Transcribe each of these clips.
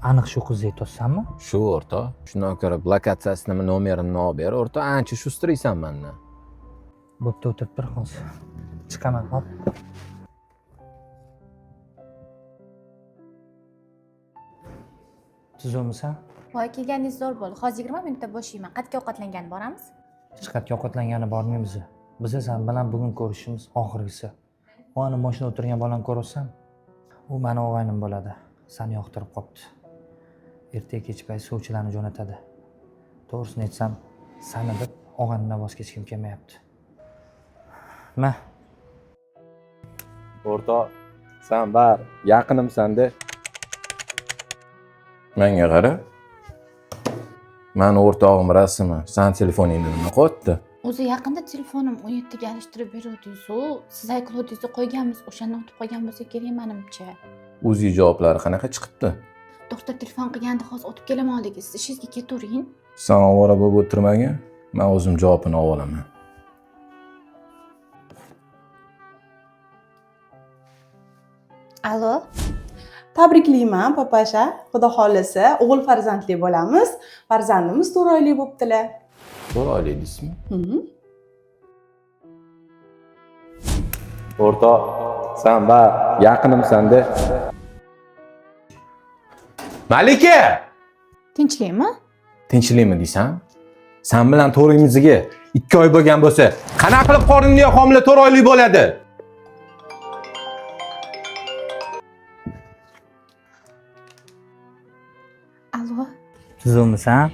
Aniq shu qizni aytyapsanmi? Shu o'rta. Shundan ko'ra blokatsiyasini nomerini olib ber. O'rta ancha shustraysan mendan. Bo'pti, o'tirib tur hozir. Chiqaman, hop. Tuzukmisan? Voy, kelganingiz zo'r bo'ldi. Hozir 20 minutda bo'shayman. Qatga ovqatlangani boramiz. Hech qatga ovqatlangani bormaymiz. Biz san bilan bugun ko'rishimiz oxirgisi. U ana mashina o'tirgan bolani ko'rasan, u meni o'g'aynim bo'ladi. Seni yoqtirib qopti. Ertaga kech payt suvchilarni jo'natadi. To'g'risini aytsam, seni deb og'andan voz kechkim kelmayapti. Ma. O'rta, sen bar, yaqinimsan-da. Menga qara. Men o'rtog'im rasmi. Sen telefoningni nima qilyapti? O'zi yaqinda telefonim 17 ga alishtirib beruvdingiz-ku. Siz iCloud'ingizni qo'yganmiz, o'shanda unutib qolgan bo'lsa kerak menimcha. O'zi javoblari qanaqa chiqibdi? Doktor telefon qilganda hozir o'tib kelaman dedingiz. Ishingizga ketavering. Sen ovora bo'lib o'tirmagin, men o'zim javobini olaman. Alo. Tabriklayman, papasha. Xudo xolisa, o'g'il farzandli bo'lamiz. Farzandimiz 4 oylik bo'ptilar. 4 oylik deysizmi? O'rta, sen bar, yaqinimsan-da. Malika! Tinchlikmi? Tinchlikmi deysan? Sen bilan to'rimizga 2 oy bo'lgan bo'lsa, qanaqa qilib qorinli homila 4 oylik bo'ladi? Alo. Tuzukmisan?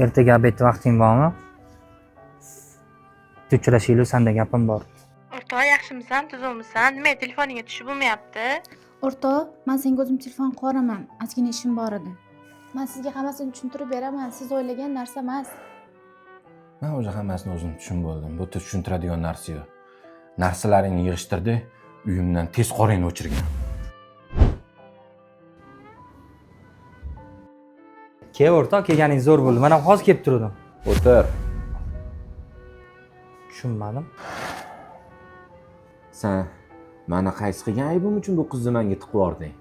Ertaga obed vaqting bormi? Uchrashaylik, senda gapim bor. O'rtoq, yaxshimisan, tuzukmisan? Nima telefoningga tushib bo'lmayapti? O'rtoq, men senga o'zim telefon qo'raman. Ozgina ishim bor edi. Men sizga hammasini tushuntirib beraman. Siz o'ylagan narsa emas. Men o'zi hammasini o'zim tushunib bo'ldim. Bu tushuntiradigan narsa yo'q. Narsalaringni yig'ishtirdi, uyimdan tez qoringni o'chirgan. Kel o'rtoq, kelganingiz zo'r bo'ldi. Men ham hozir kelib turdim. O'tir. Tushunmadim. Sen meni qaysi qilgan aybim uchun bu qizni menga tiqib yubording?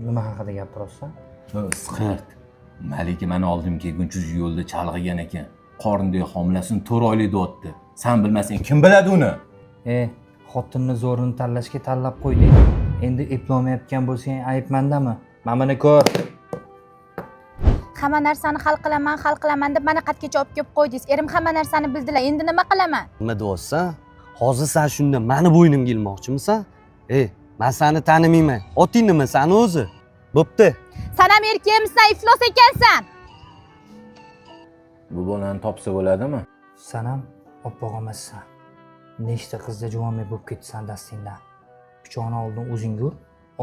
Nima haqida gapiryapsan? Siqirt. Malika meni oldim kelguncha yo'lda chalg'igan ekan. Qorindagi homilasini 4 oylikda o'tdi. Sen bilmasang kim biladi uni? Xotinni zo'rini tanlashga tanlab qo'yding. Endi eplolmayotgan bo'lsang ayb mendami? Mana buni ko'r. Hamma narsani hal qilaman deb meni qatgacha olib kelib qo'ydingiz. Erim hamma narsani bildilar. Endi nima qilaman? Nima deyapsan? Hozir sen shunda meni bo'ynimga ilmoqchimisan? Men seni tanimayman. Oting nima seni o'zi? Bo'pti. Sen ham erkakmisan, iflos ekansan. Bu bolani topsa bo'ladimi? Sen ham oppoq emassan. Nechta qizda juvonlik bo'lib ketsan dastingdan. Pichoqni oldin o'zing gur,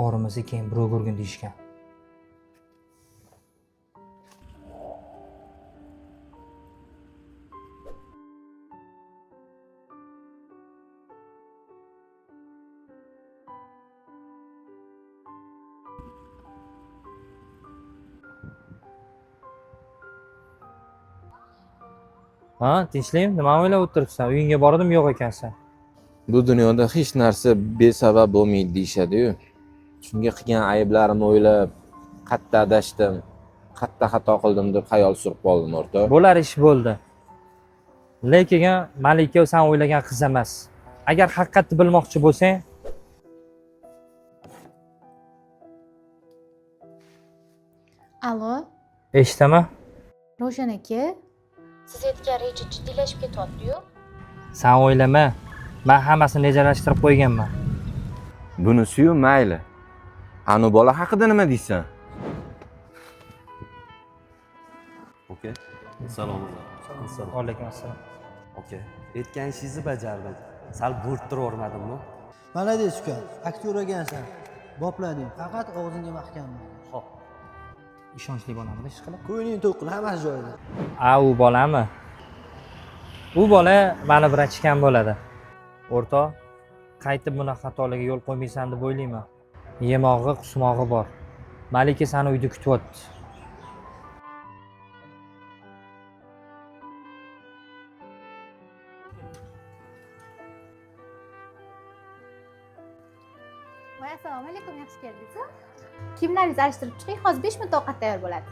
orimizga keyin birov ko'rgin deyishgan. Ha, tinchlikmi? Nima o'ylab o'tiribsan? Uyingga bordim, yo'q ekansan. Bu dunyoda hech narsa besabab bo'lmaydi deyshadi-yu. Shunga qilgan ayblarimni o'ylab, qatta adashdim, qatta xato qildim deb xayol surib qoldim o'rtoq. Bo'lar ish bo'ldi. Lekin Malika sen o'ylagan qiz emas. Agar haqiqatni bilmoqchi bo'lsang, Alo. eshitaman. Ravshan aka, siz aytgan reja jiddiylashib ketyapti-yu. Sen o'ylama. Men hammasini rejalashtirib qo'yganman. Bunisi-yu mayli. Anu bola haqida nima deysan? Oke. Salom. Salom. Alaykum assalom. Oke. Aytgan ishingizni bajardim. Sal bo'rttiravermadimmi? Mana deysiz uka, aktyor ekansan. Boplading, faqat og'zingga mahkam. Xo'p. Ishonchli bo'lamiz, ish qilib. Ko'ngling to'q qil, hammasi joyida. U bolami? U bola meni birachkan bo'ladi. O'rtoq, qaytib bunaqa xatolarga yo'l qo'ymaysan deb o'ylayman. Yemog'i, qusmog'i bor. Malika seni uyda kutyapti. Voy, assalomu alaykum, yaxshi keldingiz. Kimlar ovqatlaringizni alishtirib chiqing, hozir 5 minutda ovqat tayyor bo'ladi.